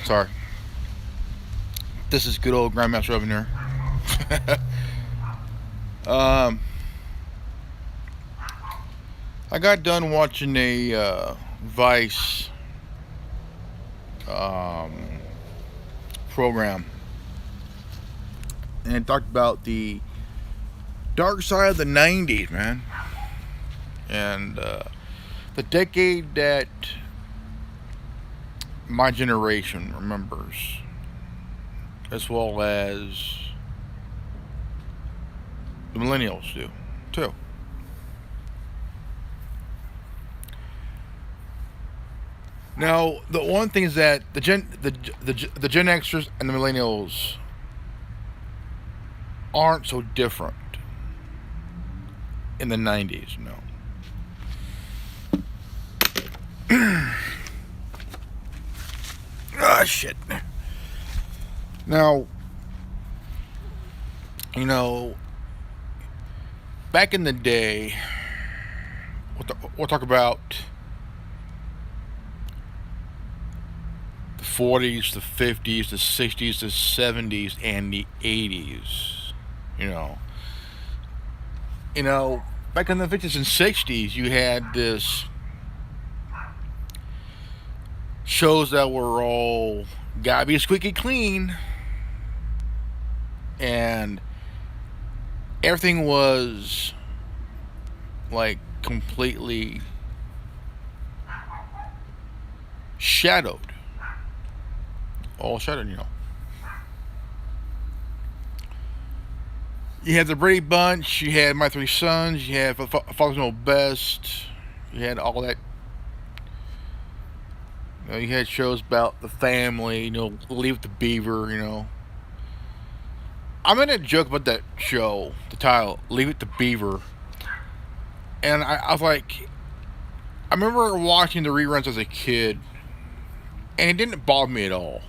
Sorry. This is good old Grandmaster Oven here. um, I got done watching a Vice um, program, and it talked about the dark side of the '90s, man, and the decade that my generation remembers, as well as the millennials do, too. Now, the one thing is that the Gen Xers and the millennials aren't so different in the '90s. No. Ah, shit. Now, you know, back in the day, we'll talk about the '40s, the '50s, the '60s, the '70s, and the '80s. You know, back in the '50s and '60s, you had this shows that were all gotta be squeaky clean, and everything was like completely shadowed, all shadowed. You had the Brady Bunch, you had My Three Sons, you had Fathers Know Best, you had all that. You had shows about the family, Leave It to Beaver. I'm gonna joke about that show, the title, Leave It to Beaver. And I was like, I remember watching the reruns as a kid, and it didn't bother me at all.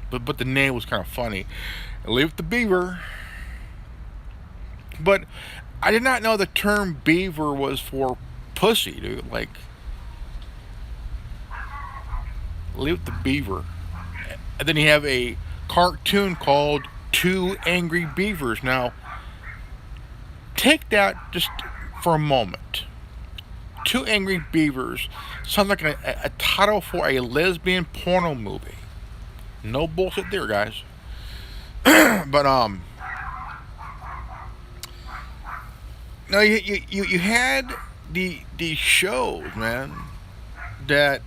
But the name was kind of funny. Leave It to Beaver. But I did not know the term beaver was for pussy, dude. Like, Leave It to Beaver. And then you have a cartoon called Two Angry Beavers. Now, take that just for a moment. Two Angry Beavers sounds like a title for a lesbian porno movie. No bullshit there, guys. But no, you had these shows, man, that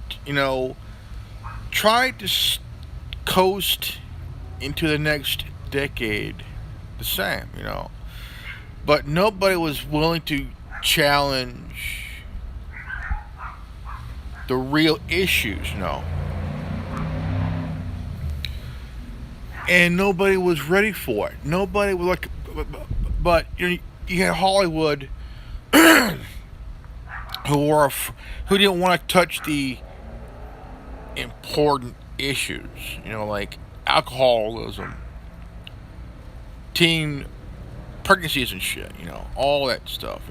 tried to coast into the next decade the same, but nobody was willing to challenge the real issues, and nobody was ready for it. Nobody was like, but you had Hollywood who didn't want to touch the important issues, like alcoholism, teen pregnancies and shit, all that stuff,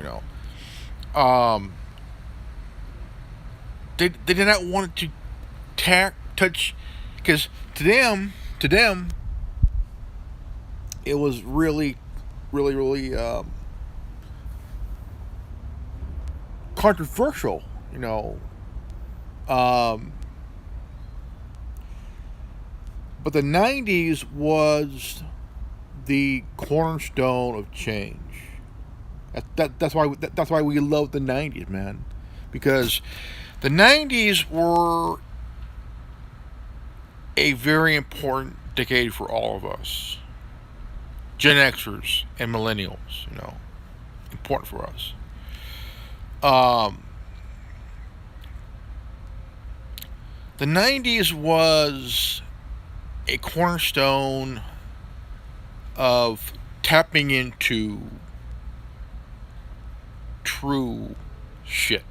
Um, they did not want to touch, because to them, it was really, really, really controversial, Um, but the '90s was the cornerstone of change. That's why we love the '90s, man, because the '90s were a very important decade for all of us, Gen Xers and millennials. Important for us. Um, the '90s was a cornerstone of tapping into true shit.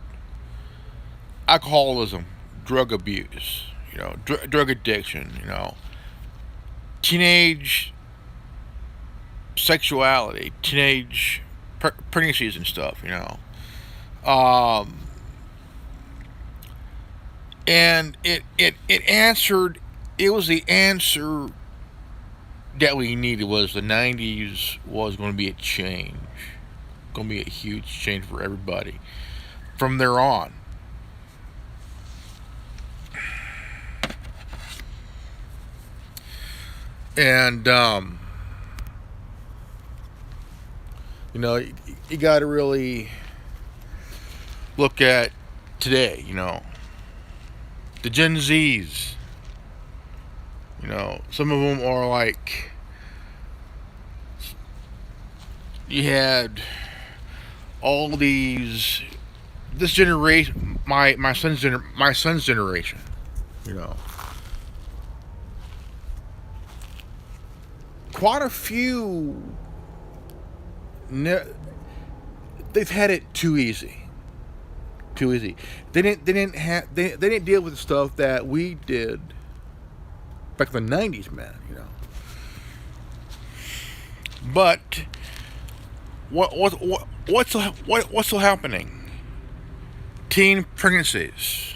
Alcoholism, drug abuse, drug addiction, teenage sexuality, teenage pregnancies and stuff, Um, And it answered. It was the answer that we needed. Was the '90s was going to be a change, going to be a huge change for everybody from there on. And you know, you got to really look at today. You know, the Gen Zs. You know, some of them are like you had all these this generation, my son's generation. You know, quite a few. Ne- they've had it too easy. Too easy. They didn't deal with the stuff that we did back in the '90s, man. You know. But what's still happening? Teen pregnancies,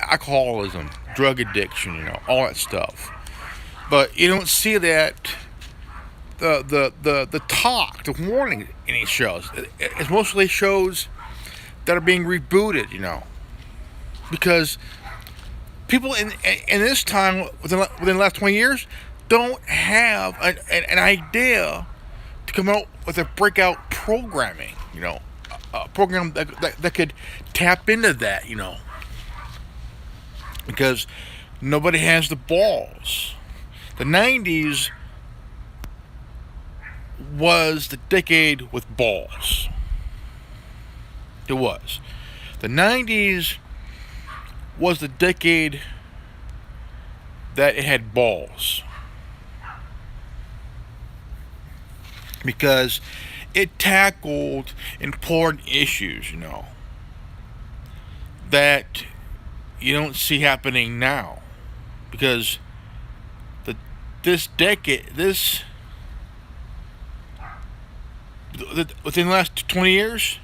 alcoholism, drug addiction, you know, all that stuff. But you don't see that the talk, the warning in these shows. It's mostly shows that are being rebooted, you know, because people in this time within the last 20 years don't have an idea to come out with a breakout programming, you know, a program that could tap into that, you know, because nobody has the balls. The '90s was the decade with balls. It was. The '90s was the decade that it had balls. Because it tackled important issues, you know, that you don't see happening now. Because the this decade, this within the last 20 years,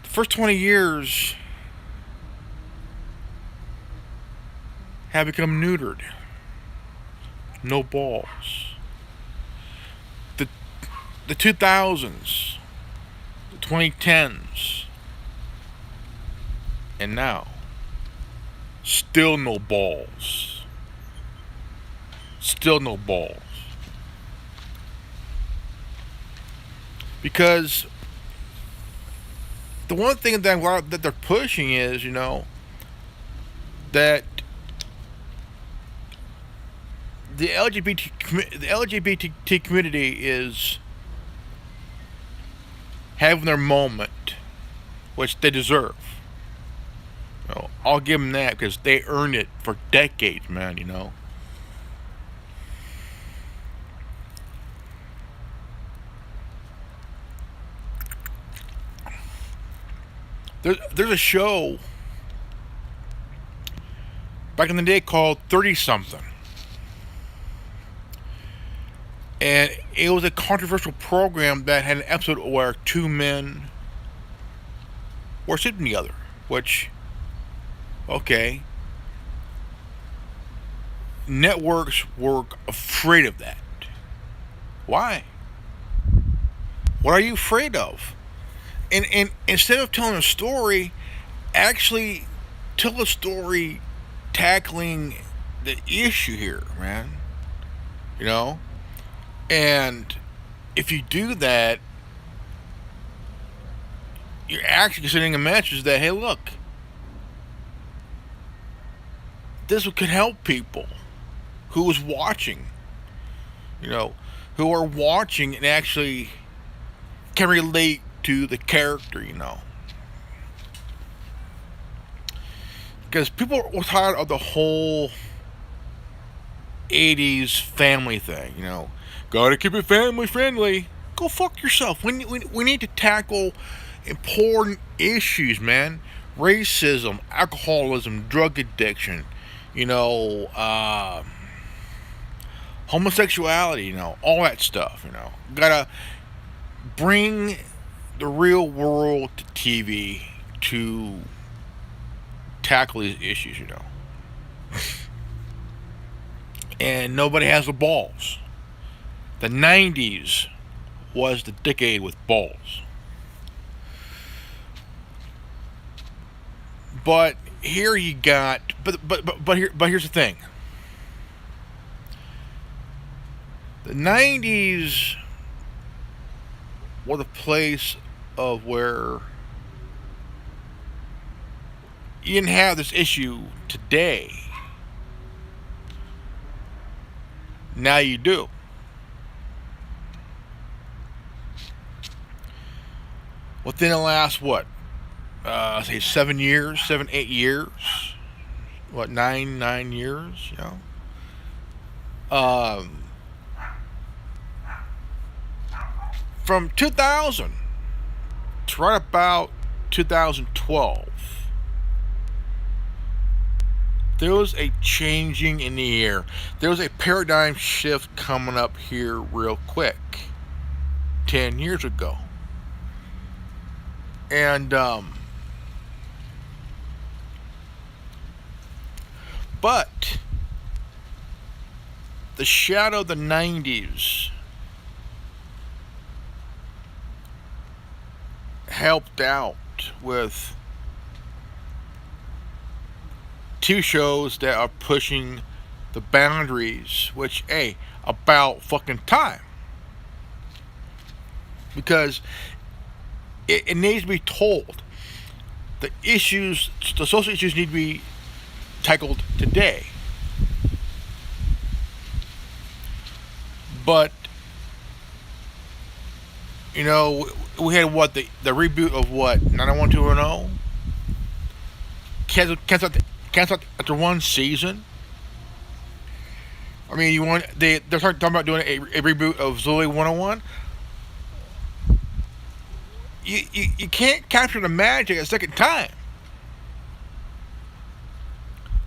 the first 20 years have become neutered. No balls. The the 2000s, the 2010s, and now, still no balls. Still no balls. Because the one thing that they're pushing is, you know, that the LGBT community is having their moment, which they deserve. You know, I'll give them that because they earned it for decades, man. You know. There's a show back in the day called 30 Something. And it was a controversial program that had an episode where two men were sleeping together. Which, okay, networks were afraid of that. Why? What are you afraid of? And instead of telling a story, actually tell a story tackling the issue here, man. You know? And if you do that, you're actually sending a message that, hey, look, this could help people who is watching, you know, who are watching and actually can relate to the character, you know. Because people were tired of the whole '80s family thing, you know. Gotta keep it family friendly. Go fuck yourself. We need to tackle important issues, man. Racism, alcoholism, drug addiction, you know, homosexuality, you know, all that stuff, you know. Gotta bring the real world to TV. to tackle these issues, and nobody has the balls. The 90s was the decade with balls. But here you got, here's the thing. The 90s were the place of where you didn't have this issue today. Now you do. Within the last, say 7 years, 8 years, 9 years, from 2000 to right about 2012, there was a changing in the air. There was a paradigm shift coming up here real quick 10 years ago. And, but the shadow of the 90s helped out with two shows that are pushing the boundaries, which, hey, about fucking time. Because it needs to be told. The social issues need to be tackled today. But, we had the reboot of 90210? Canceled after one season. I mean, they're talking about doing a reboot of Zoe 101. You can't capture the magic a second time.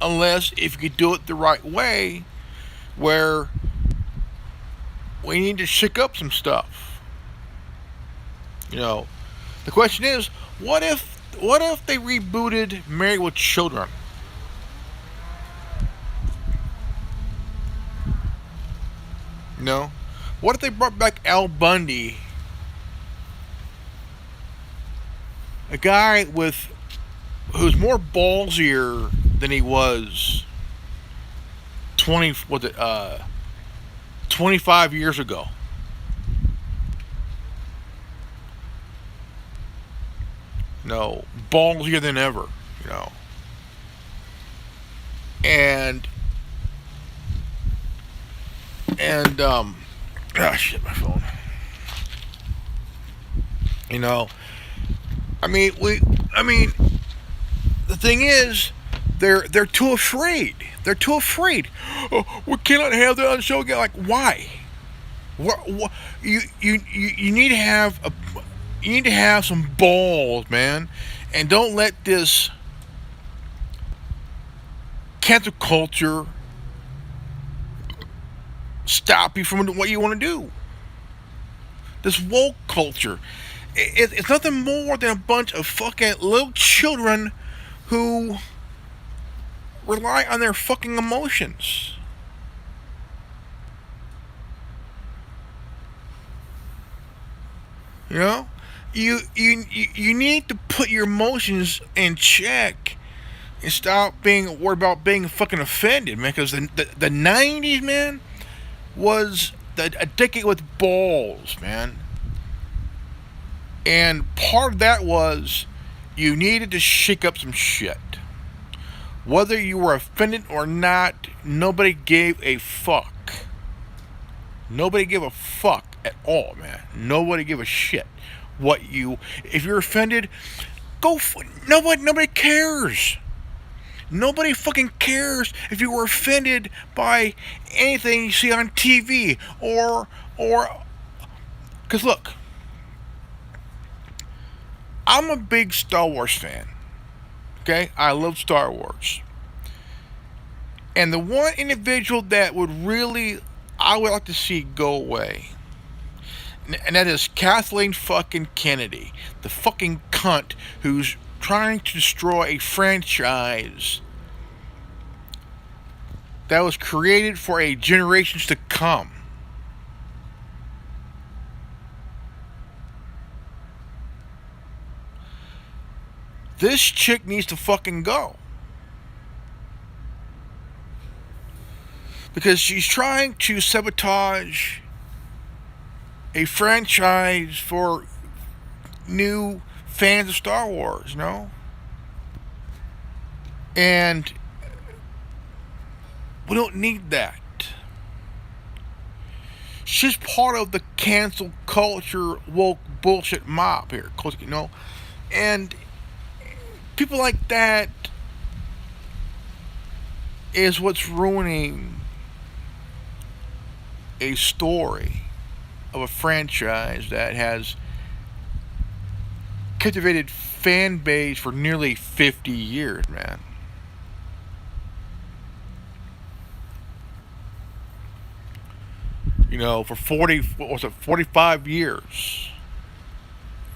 Unless if you do it the right way, where we need to shake up some stuff. The question is, what if they rebooted Married with Children? What if they brought back Al Bundy? A guy who's more ballsier than he was 25 years ago. Ballsier than ever, And shit, my phone. The thing is, they're too afraid. They're too afraid. Oh, we cannot have that on the show again. Like, why? What? You need to have some balls, man, and don't let this cancel culture stop you from what you want to do. This woke culture. It's nothing more than a bunch of fucking little children who rely on their fucking emotions. You need to put your emotions in check and stop being worried about being fucking offended, man. Because the 90s, man, was a decade with balls, man. And part of that was you needed to shake up some shit. Whether you were offended or not, nobody gave a fuck. Nobody gave a fuck at all, man. Nobody gave a shit. If you're offended, nobody cares. Nobody fucking cares if you were offended by anything you see on TV or, cause look, I'm a big Star Wars fan. Okay? I love Star Wars. And the one individual that I would like to see go away, and that is Kathleen fucking Kennedy. The fucking cunt who's trying to destroy a franchise that was created for a generations to come. This chick needs to fucking go. Because she's trying to sabotage a franchise for new fans of Star Wars, no? And we don't need that. She's part of the cancel culture woke bullshit mob here, you know? And people like that is what's ruining a story of a franchise that has captivated fan base for nearly 50 years, man. You know, for 45 years.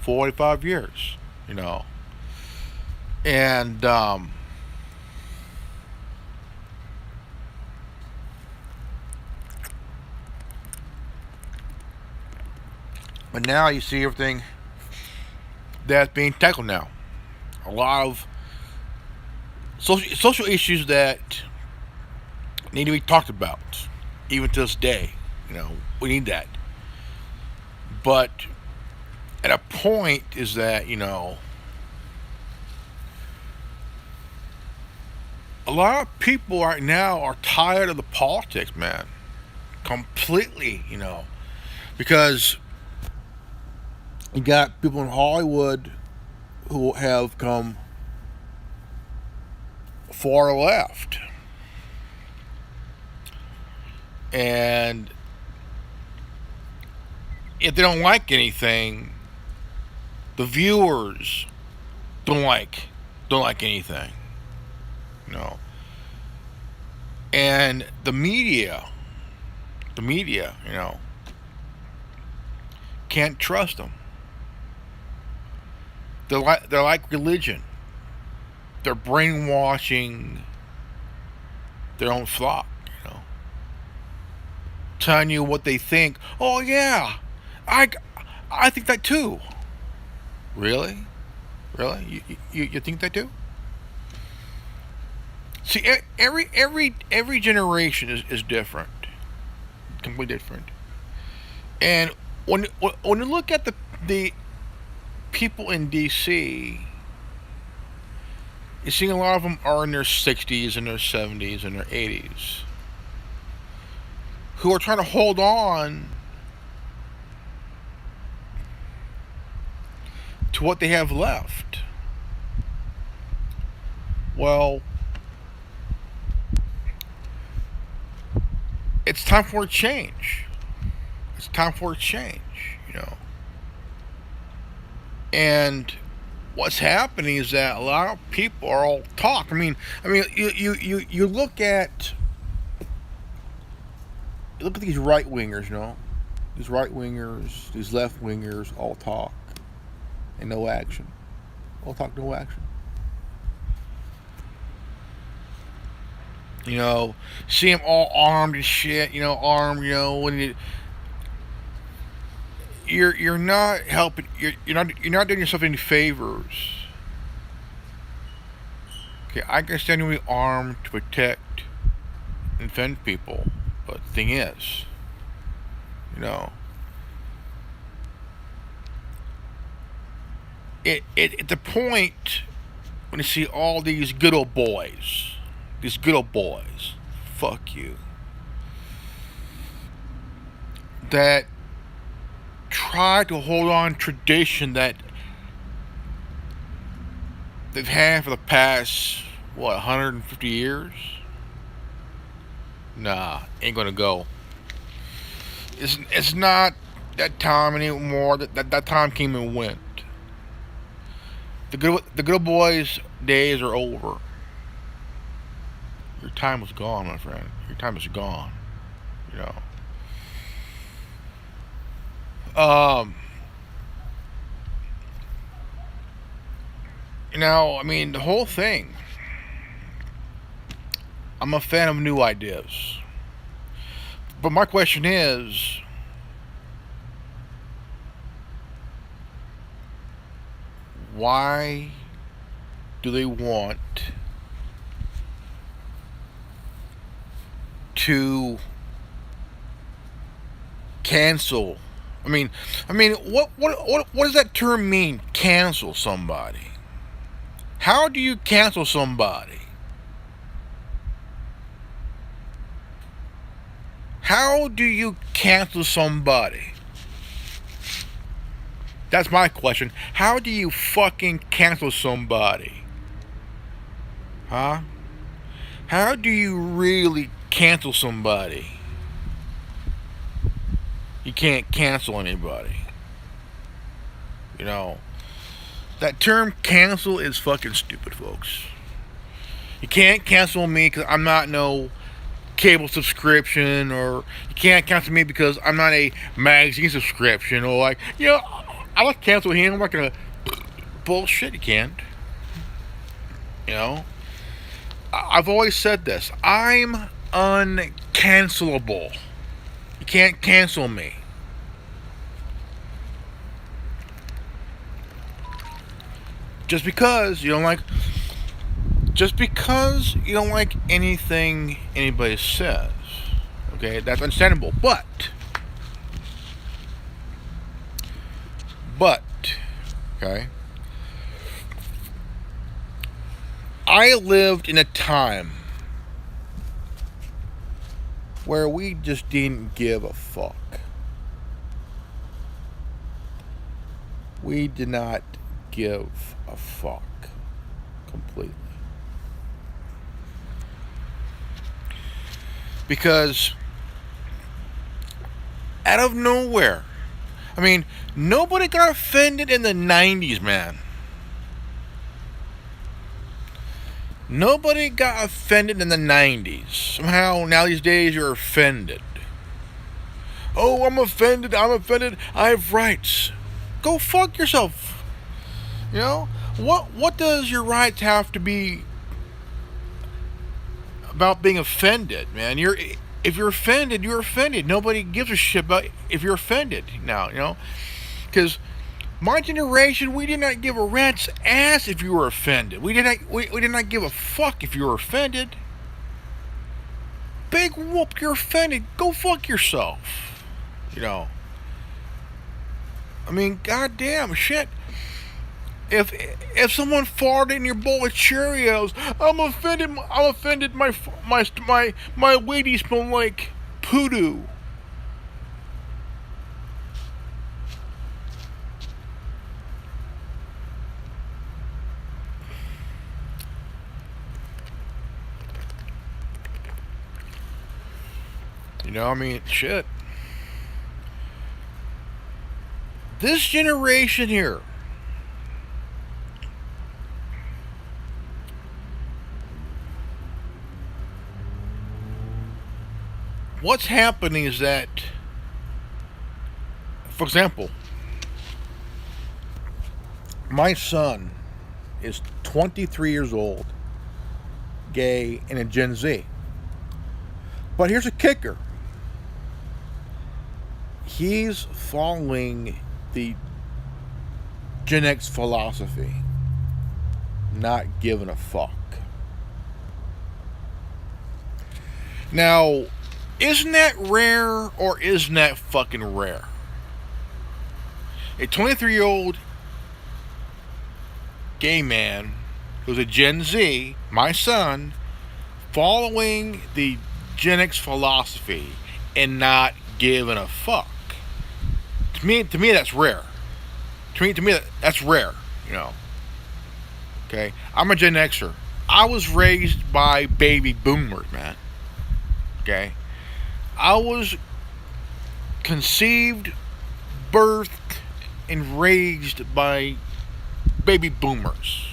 45 years, you know. And, but now you see everything that's being tackled now. A lot of social issues that need to be talked about, even to this day. You know, we need that. But at a point is that, you know, a lot of people right now are tired of the politics, man. Completely, you know. Because you got people in Hollywood who have come far left. And if they don't like anything, the viewers don't like anything. You know. And the media, you know, can't trust them. They're like religion. They're brainwashing their own flock, you know. Telling you what they think. Oh yeah, I think that too. Really? You think that too? See, every generation is different, completely different. And when you look at the people in DC, you see a lot of them are in their 60s and their 70s and their 80s, who are trying to hold on to what they have left. Well, it's time for a change. It's time for a change, you know. And what's happening is that a lot of people are all talk. I mean, you look at these right wingers, you know, these right wingers, these left wingers, all talk and no action. All talk, no action. You know, see them all armed and shit. You know, armed. You know, when you're not helping. You're not doing yourself any favors. Okay, I can stand to be armed to protect and defend people, but the thing is, you know, at the point when you see all these good old boys, fuck you, that try to hold on tradition that they've had for the past 150 years. Nah, ain't gonna go. It's not that time anymore. That time came and went. The good boys days are over. Your time was gone, my friend. Your time is gone. You know. Now, I mean, the whole thing, I'm a fan of new ideas. But my question is, why do they want to cancel? What does that term mean? Cancel somebody. How do you cancel somebody? How do you cancel somebody? That's my question. How do you fucking cancel somebody? Huh? How do you really cancel somebody? You can't cancel anybody. You know, that term cancel is fucking stupid, folks. You can't cancel me because I'm not no cable subscription, or you can't cancel me because I'm not a magazine subscription, or like, I like to cancel him. I'm not gonna bullshit. You can't. I've always said this. I'm uncancelable. You can't cancel me. Just because you don't like anything anybody says, okay, that's understandable. But, okay, I lived in a time where we just didn't give a fuck. We did not give a fuck completely. Because out of nowhere, nobody got offended in the 90s, man. Nobody got offended in the 90s. Somehow, now these days, you're offended. Oh, I'm offended. I have rights. Go fuck yourself. What does your rights have to be about being offended, man? If you're offended, you're offended. Nobody gives a shit about if you're offended now, because my generation, we did not give a rat's ass if you were offended. We did not give a fuck if you were offended. Big whoop, you're offended. Go fuck yourself. Goddamn shit. If someone farted in your bowl of Cheerios, I'm offended. My Wheaties smell like poodoo. Shit. This generation here, what's happening is that, for example, my son is 23 years old, gay, and a Gen Z. But here's a kicker. He's following the Gen X philosophy, not giving a fuck. Now, isn't that rare, or isn't that fucking rare? A 23-year-old gay man who's a Gen Z, my son, following the Gen X philosophy and not giving a fuck. To me, that's rare. To me, that's rare. Okay, I'm a Gen Xer. I was raised by baby boomers, man. Okay, I was conceived, birthed, and raised by baby boomers.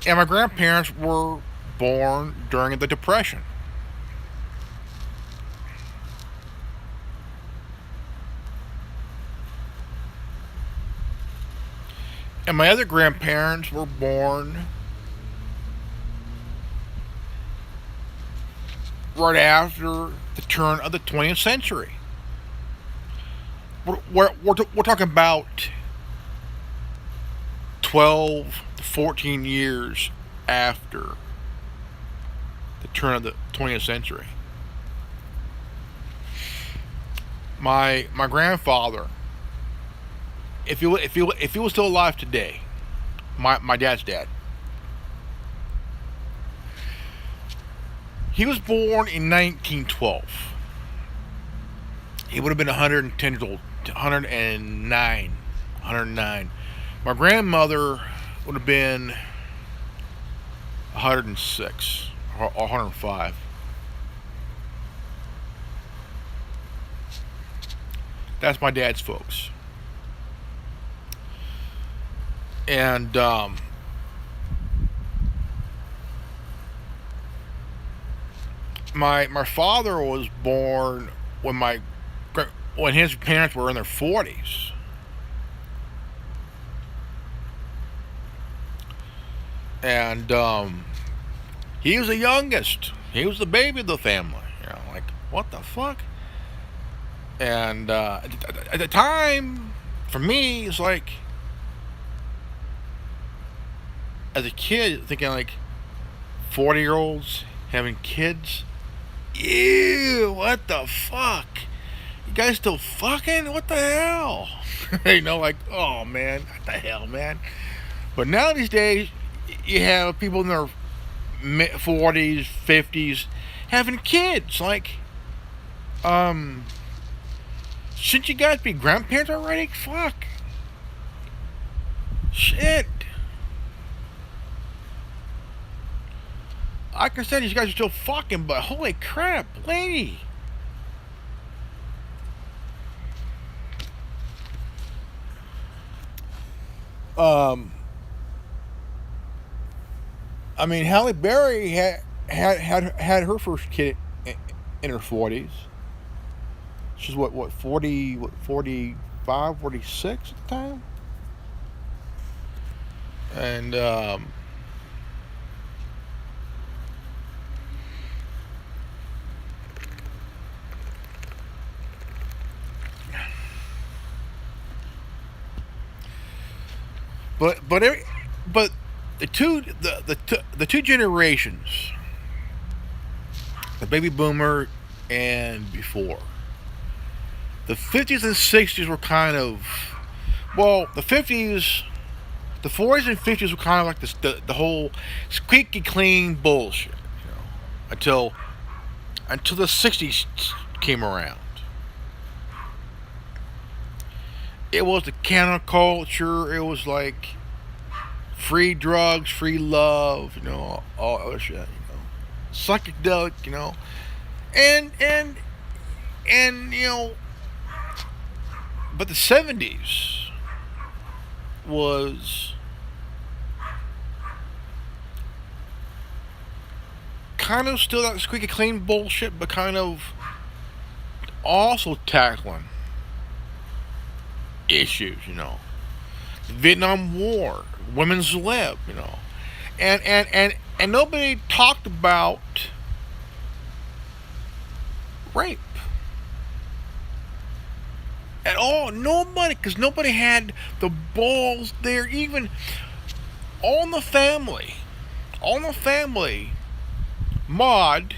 And my grandparents were born during the Depression. And my other grandparents were born right after the turn of the 20th century. We're talking about 12 to 14 years after the turn of the 20th century. My grandfather, if he was still alive today, my dad's dad, he was born in 1912. He would have been 110 years old, 109, 109. My grandmother would have been 106 or 105. That's my dad's folks. And my father was born when his parents were in their 40s. And he was the youngest. He was the baby of the family. Like, what the fuck? And at the time, for me, it's like, as a kid, thinking like 40-year-olds having kids. Ew, what the fuck? You guys still fucking? What the hell? Like, oh man, what the hell, man? But now these days, you have people in their 40s, 50s having kids. Like, shouldn't you guys be grandparents already? Fuck. Shit. Like I said, these guys are still fucking, but holy crap, lady. I mean, Halle Berry had her first kid in her 40s. She's what 40, 45, 46 at the time? And, but the two generations, the baby boomer and before, the 50s and 60s were kind of, well, the 40s and 50s were kind of like the whole squeaky clean bullshit, until the 60s came around. It was the counterculture. It was like free drugs, free love, all other shit, psychedelic, and but the 70s was kind of still that squeaky clean bullshit, but kind of also tackling issues, the Vietnam War, women's lib, and nobody talked about rape at all. Nobody, because nobody had the balls there. Even All in the Family, Maude,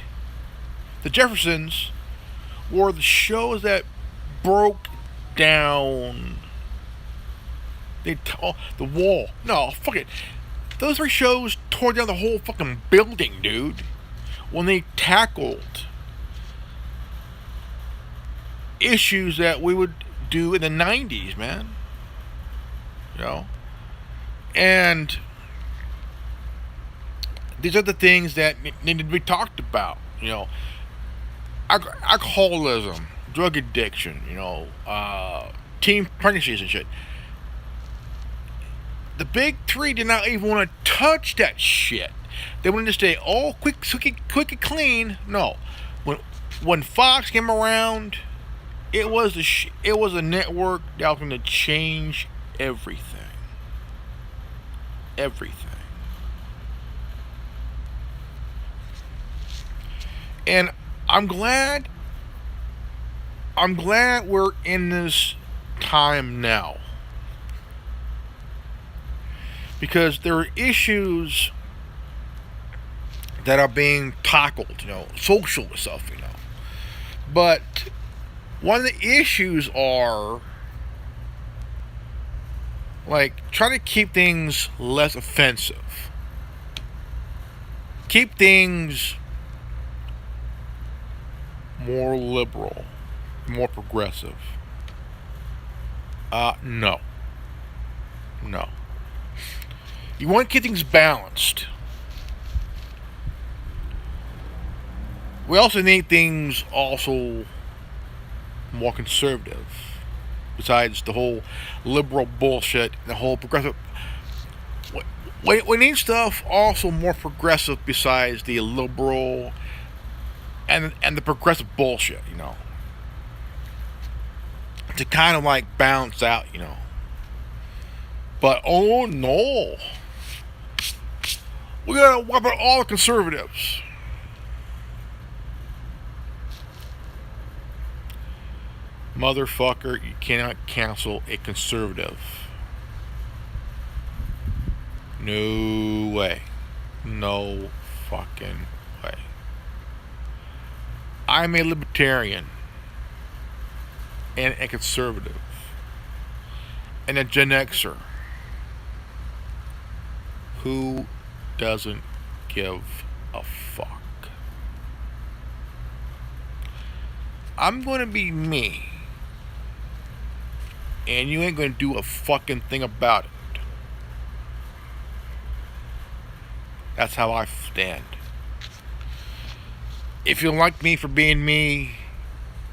The Jeffersons were the shows that broke down the wall. No, fuck it. Those three shows tore down the whole fucking building, dude. When they tackled issues that we would do in the 90s, man. And these are the things that need to be talked about. Alcoholism, drug addiction, teen pregnancies and shit. the big three did not even want to touch that shit. They wanted to stay all quick and clean. No, when Fox came around, it was a network that was going to change everything. Everything. And I'm glad we're in this time now. Because there are issues that are being tackled, social stuff, But one of the issues are like try to keep things less offensive. Keep things more liberal, more progressive. No. No. You want to keep things balanced. We also need things also more conservative. Besides the whole liberal bullshit, the whole progressive. We need stuff also more progressive besides the liberal and the progressive bullshit, to kind of like balance out, But oh no, we gotta wipe out all the conservatives. Motherfucker, you cannot cancel a conservative. No way. No fucking way. I'm a libertarian and a conservative and a Gen Xer who doesn't give a fuck. I'm going to be me, and you ain't going to do a fucking thing about it. That's how I stand. If you like me for being me,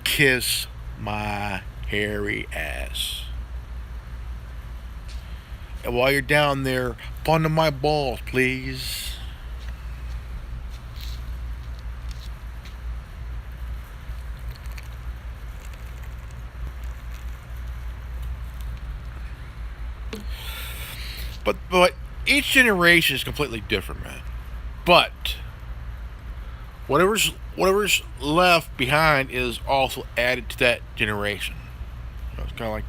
kiss my hairy ass. And while you're down there, fondle my balls, please. But each generation is completely different, man. But whatever's left behind is also added to that generation. It's kind of like,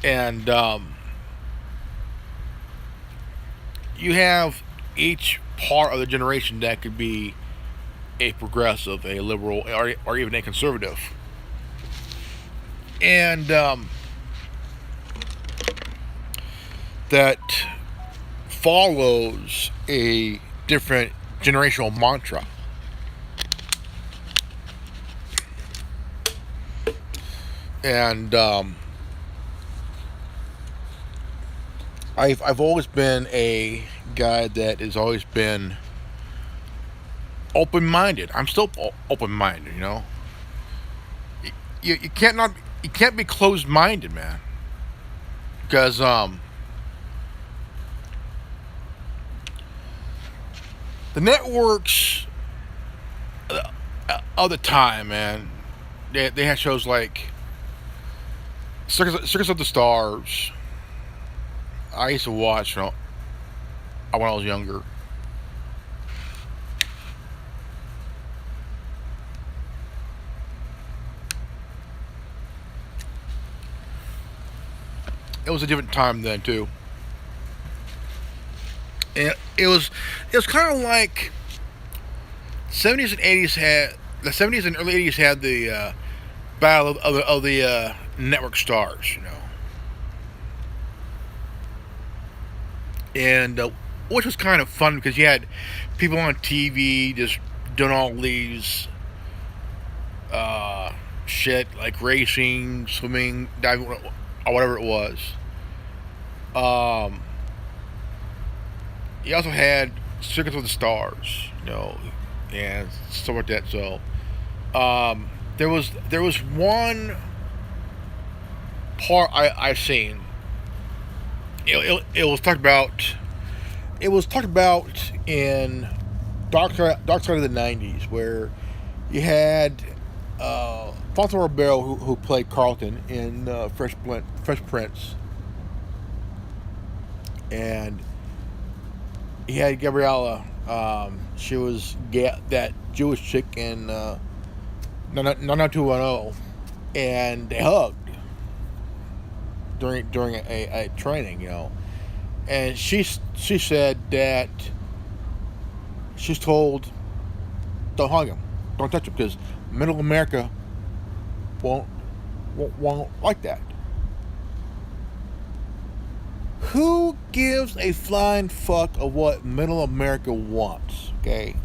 and you have each part of the generation that could be a progressive, a liberal, or even a conservative. And that follows a different generational mantra. And I've always been a guy that has always been open-minded. I'm still open-minded, You can't be closed-minded, man. Because the networks of the time, man, they had shows like Circus of the Stars. I used to watch when I was younger. It was a different time then too. And it was kind of like 70s and 80s had the 70s and early 80s had the battle of the network stars, and which was kind of fun because you had people on TV just doing all these shit like racing, swimming, diving, or whatever it was. You also had Circus of the Stars, and stuff like that. So there was one part I've seen it was talked about. It was talked about in Dark Side of the '90s, where you had Fonso Ribeiro, who played Carlton in Fresh Prince, and he had Gabriella. She was that Jewish chick in 90210, and they hugged during a training, and she said that she's told, don't hug him, don't touch him, because Middle America won't like that. Who gives a flying fuck of what Middle America wants? Okay,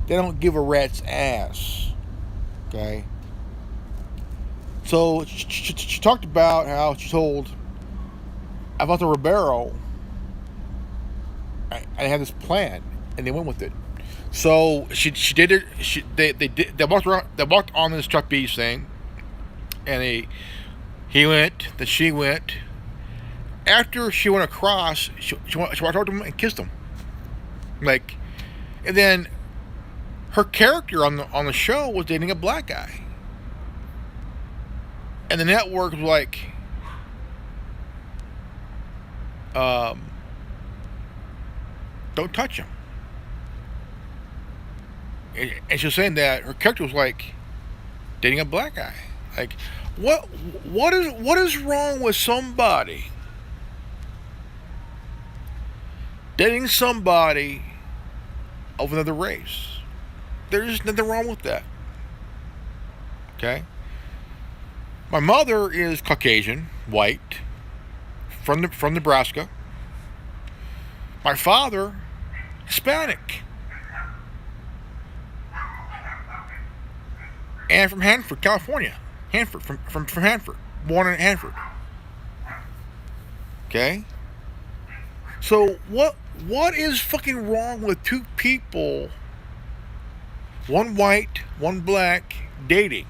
they don't give a rat's ass. Okay, so she talked about how she told Alfonso Ribeiro, I had this plan, and they went with it. So she did it. They walked on this trapeze thing, and he went. Then she went. After she went across, she walked over to him and kissed him. Like, and then her character on the show was dating a black guy, and the network was like, don't touch him. And she was saying that her character was like dating a black guy. Like, what is wrong with somebody dating somebody of another race? There's nothing wrong with that. Okay? My mother is Caucasian, white, from Nebraska. My father, Hispanic, and from Hanford, California. From Hanford, born in Hanford. Okay? So what is fucking wrong with two people, one white, one black, dating?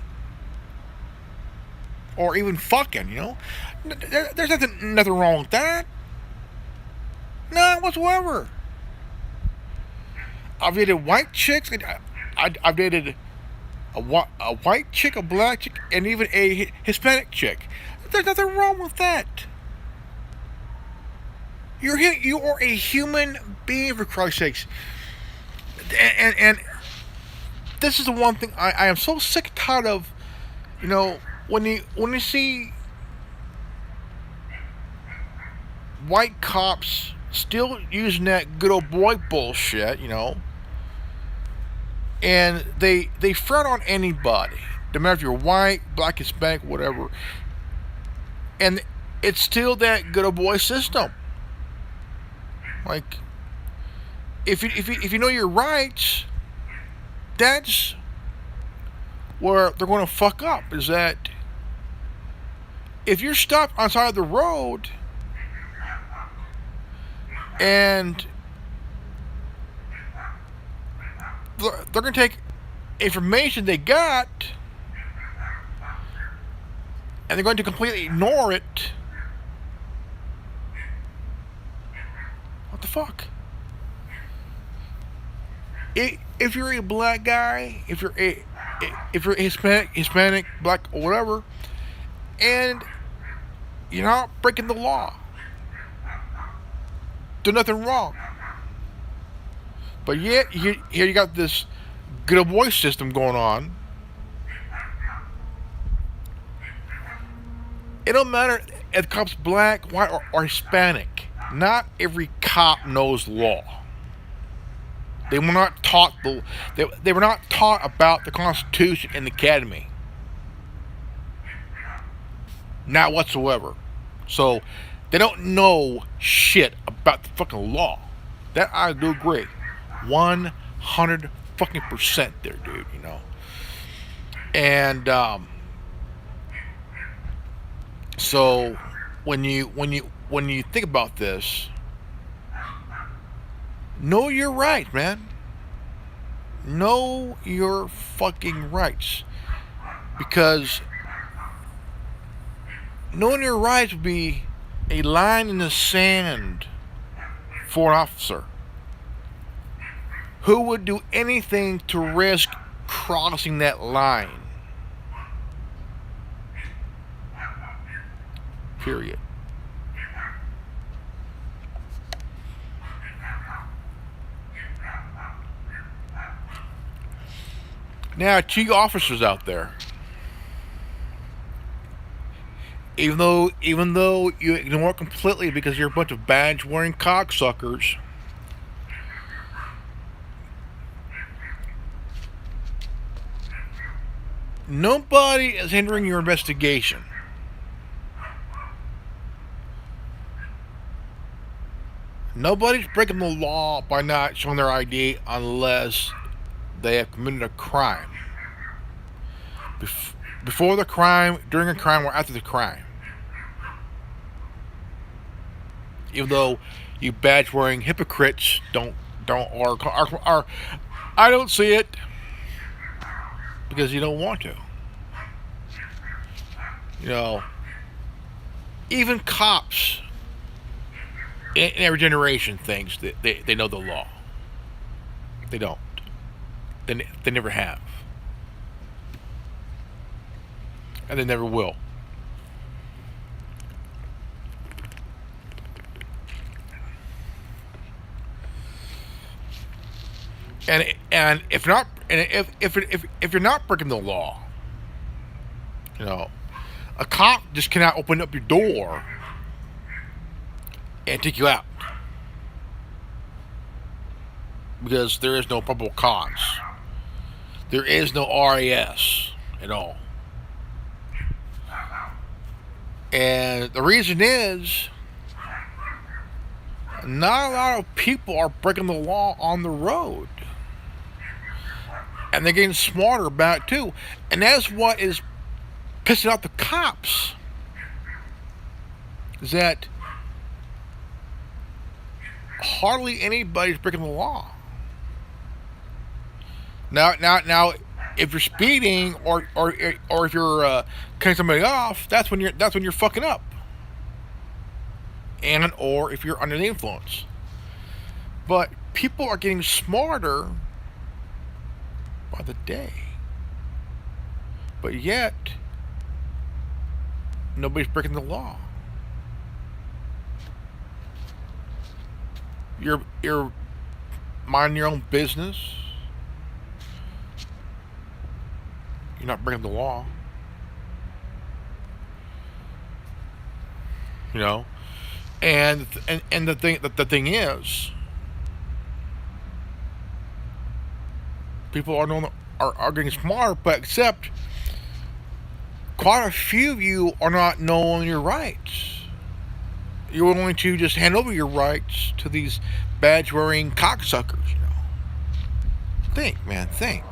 Or even fucking, There's nothing wrong with that. None whatsoever. I've dated white chicks, and I've dated a white chick, a black chick, and even a Hispanic chick. There's nothing wrong with that. You are a human being, for Christ's sakes. And this is the one thing I am so sick and tired of. When you see white cops still using that good old boy bullshit, and they front on anybody, no matter if you're white, black, Hispanic, whatever, and it's still that good old boy system. Like, if you know your rights, that's where they're going to fuck up. Is that if you're stopped on the side of the road and they're going to take information they got and they're going to completely ignore it, what the fuck? If you're a black guy, if you're a Hispanic, black, or whatever, and you're not breaking the law, do nothing wrong. But yet, here you got this good old boy system going on. It don't matter if the cop's black, white, or Hispanic. Not every cop knows law. They were not taught they were not taught about the Constitution in the academy. Not whatsoever. So they don't know shit about the fucking law. That I do agree. 100 fucking percent there, dude, And so when you think about this, know your right, man. Know your fucking rights. Because knowing your rights would be a line in the sand for an officer who would do anything to risk crossing that line. Period. Now, to you officers out there, even though you ignore it completely because you're a bunch of badge-wearing cocksuckers, nobody is hindering your investigation. Nobody's breaking the law by not showing their ID unless they have committed a crime. Before the crime, during a crime, or after the crime. Even though you badge wearing hypocrites are I don't see it because you don't want to. You know, even cops in every generation thinks that they know the law. They don't. They never have. And they never will. And if not, and if you're not breaking the law, you know, a cop just cannot open up your door and take you out because there is no probable cause. There is no RAS at all. And the reason is not a lot of people are breaking the law on the road. And they're getting smarter about it too. And that's what is pissing off the cops. Is that hardly anybody's breaking the law. Now, if you're speeding or if you're cutting somebody off, that's when you're fucking up. And or if you're under the influence. But people are getting smarter by the day. But yet nobody's breaking the law. You're minding your own business. You're not breaking the law. You know? And the thing is, people are getting smarter, but except quite a few of you are not knowing your rights. You're willing to just hand over your rights to these badge-wearing cocksuckers. You know, think, man, think.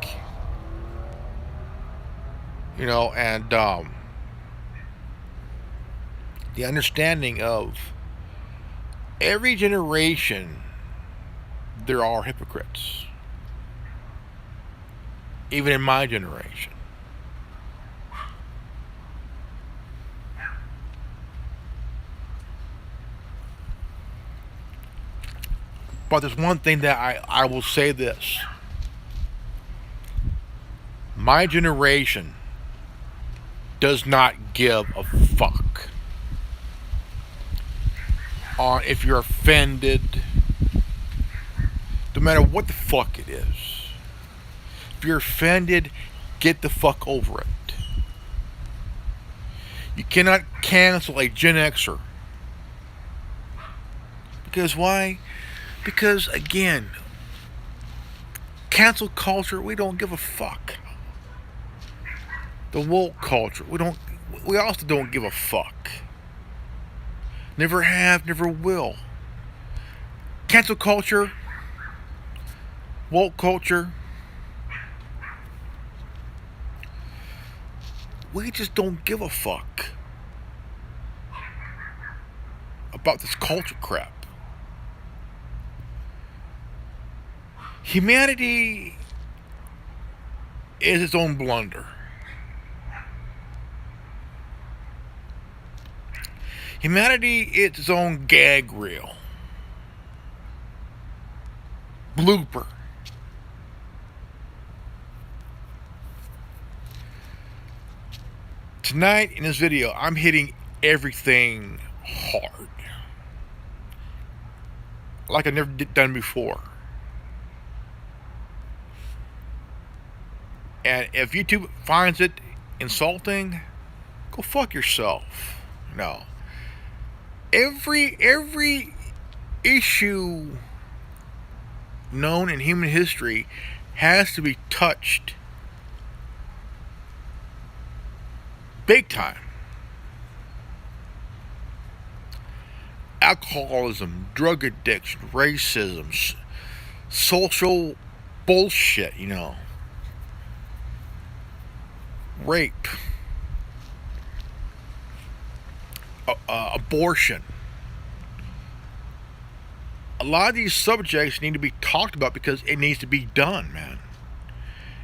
You know, and the understanding of every generation, there are hypocrites. Even in my generation. But there's one thing that I will say this. My generation does not give a fuck on if you're offended, no matter what the fuck it is. If you're offended, get the fuck over it. You cannot cancel a Gen Xer. Because why? Because again, cancel culture, we don't give a fuck. The woke culture, we also don't give a fuck. Never have, never will. Cancel culture, woke culture, we just don't give a fuck about this culture crap. Humanity is its own blunder. Humanity is its own gag reel. Blooper. Tonight in this video, I'm hitting everything hard. Like I never done before. And if YouTube finds it insulting, go fuck yourself. No. Every issue known in human history has to be touched big time. Alcoholism, drug addiction, racism, social bullshit, rape, abortion. A lot of these subjects need to be talked about because it needs to be done, man.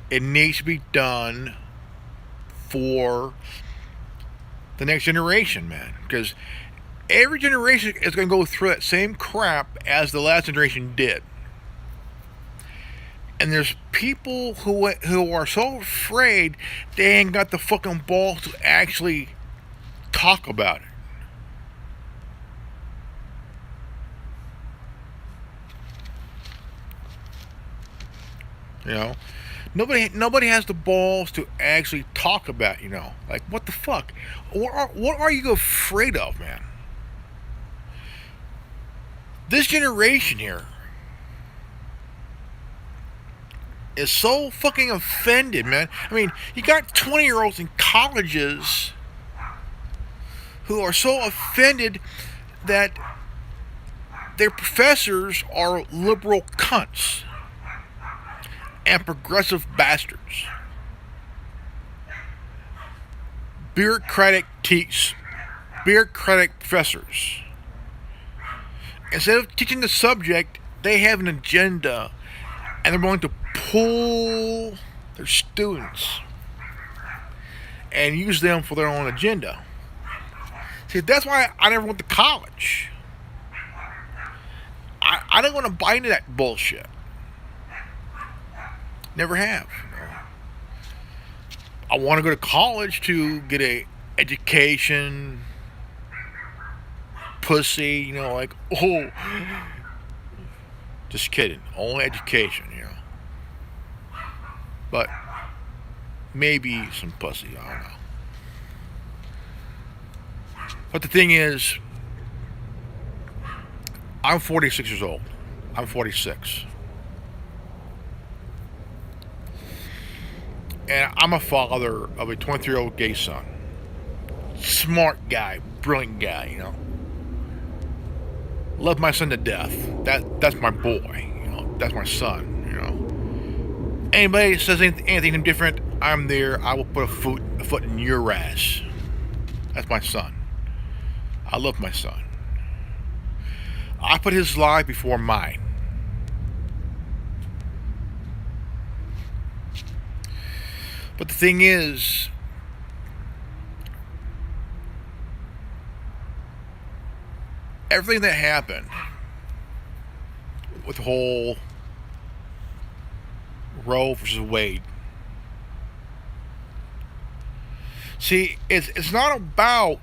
It needs to be done for the next generation, man. Because every generation is going to go through that same crap as the last generation did. And there's people who are so afraid they ain't got the fucking balls to actually talk about it. Nobody has the balls to actually talk about, like, what the fuck? What are you afraid of, man? This generation here is so fucking offended, man. I mean, you got 20-year-olds in colleges who are so offended that their professors are liberal cunts and progressive bastards. Bureaucratic professors. Instead of teaching the subject, they have an agenda and they're going to pull their students and use them for their own agenda. See, that's why I never went to college. I don't want to buy into that bullshit. Never have. I want to go to college to get a education, pussy, just kidding. Only education, But maybe some pussy, I don't know. But the thing is, I'm 46 years old. I'm 46. And I'm a father of a 23-year-old gay son. Smart guy, brilliant guy, Love my son to death. That's my boy, That's my son, Anybody says anything different, I'm there. I will put a foot in your ass. That's my son. I love my son. I put his life before mine. But the thing is, everything that happened with the whole Roe versus Wade, see, it's not about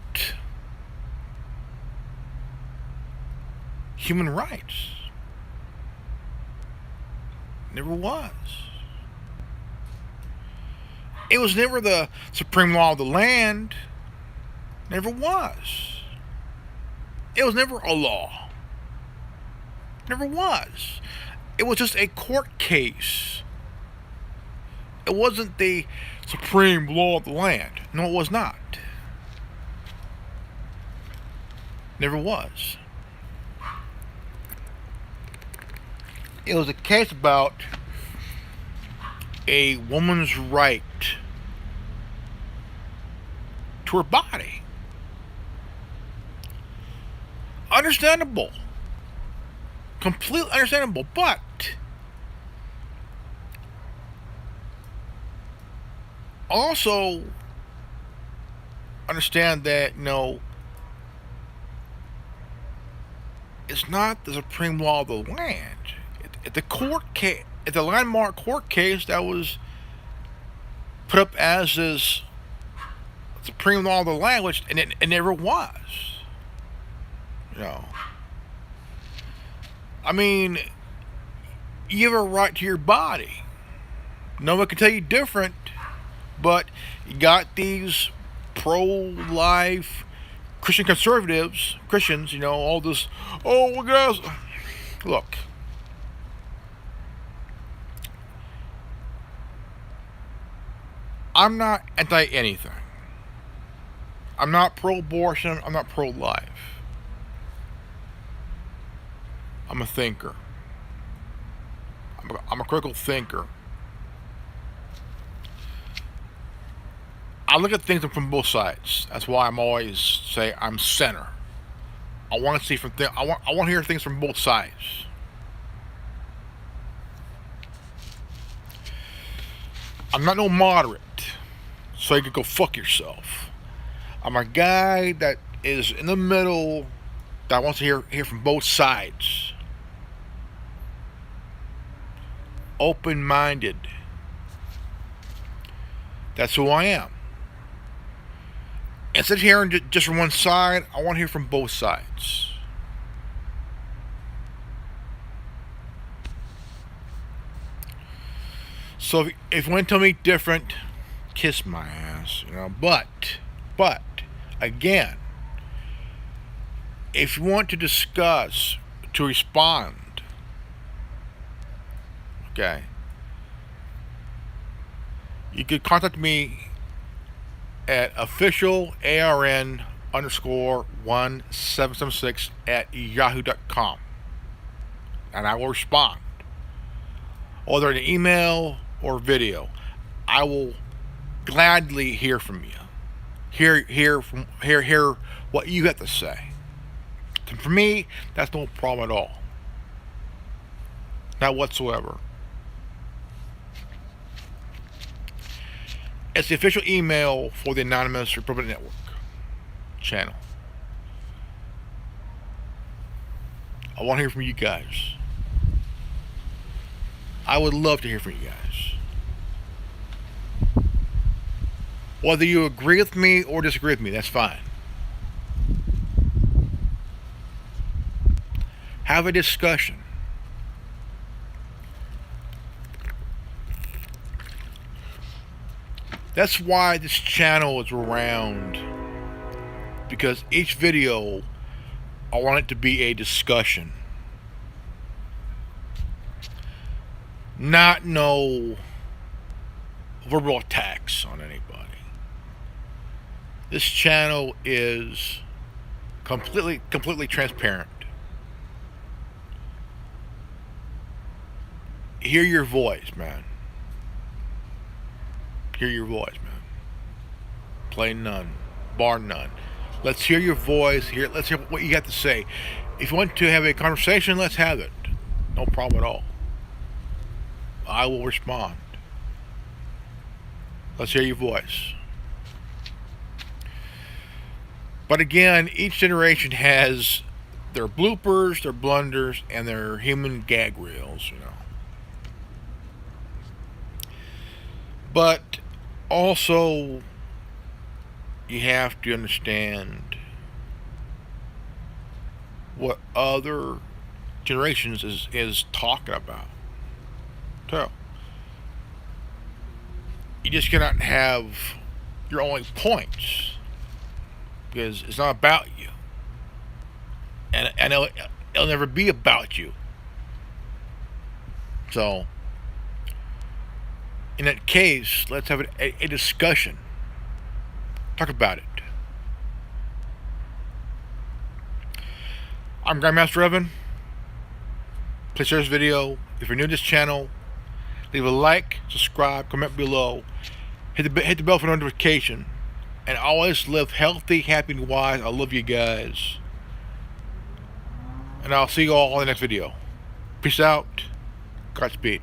human rights. Never was. It was never the supreme law of the land. Never was. It was never a law. Never was. It was just a court case. It wasn't the supreme law of the land. No, it was not. Never was. It was a case about a woman's right to her body. Understandable. Completely understandable, but also understand that, it's not the supreme law of the land. It's the court case. It's a landmark court case that was put up as this supreme law of the land, which and it never was. You know, I mean, you have a right to your body. No one can tell you different, but you got these pro-life Christian conservatives, Christians, you know, all this, oh, guys, look, I'm not anti-anything. I'm not pro-abortion, I'm not pro-life. I'm a thinker. I'm a critical thinker. I look at things from both sides. That's why I'm always say I'm center. I want to see from I want to hear things from both sides. I'm not no moderate, so you can go fuck yourself. I'm a guy that is in the middle, that wants to hear from both sides. Open-minded. That's who I am. Instead of hearing just from one side, I want to hear from both sides. So if you want to tell me different, kiss my ass, you know. But again, if you want to discuss, to respond, okay, you could contact me at officialarn_1776 and I will respond, whether in email or video. I will gladly hear from you. Hear what you have to say. And for me, that's no problem at all. Not whatsoever. It's the official email for the Anonymous Republican Network channel. I want to hear from you guys. I would love to hear from you guys. Whether you agree with me or disagree with me, that's fine. Have a discussion. That's why this channel is around, because each video, I want it to be a discussion. Not no verbal attacks on anybody. This channel is completely transparent. Hear your voice, man. Hear your voice, man. Play none, bar none. Let's hear your voice. Let's hear what you got to say. If you want to have a conversation, let's have it. No problem at all. I will respond. Let's hear your voice. But again, each generation has their bloopers, their blunders, and their human gag reels, you know. But also, you have to understand what other generations is talking about. So, you just cannot have your only points, because it's not about you, and it'll never be about you. So, in that case, let's have a discussion. Talk about it. I'm Grandmaster Evan. Please share this video. If you're new to this channel, leave a like, subscribe, comment below. Hit the bell for notification. And always live healthy, happy, and wise. I love you guys. And I'll see you all in the next video. Peace out. Godspeed.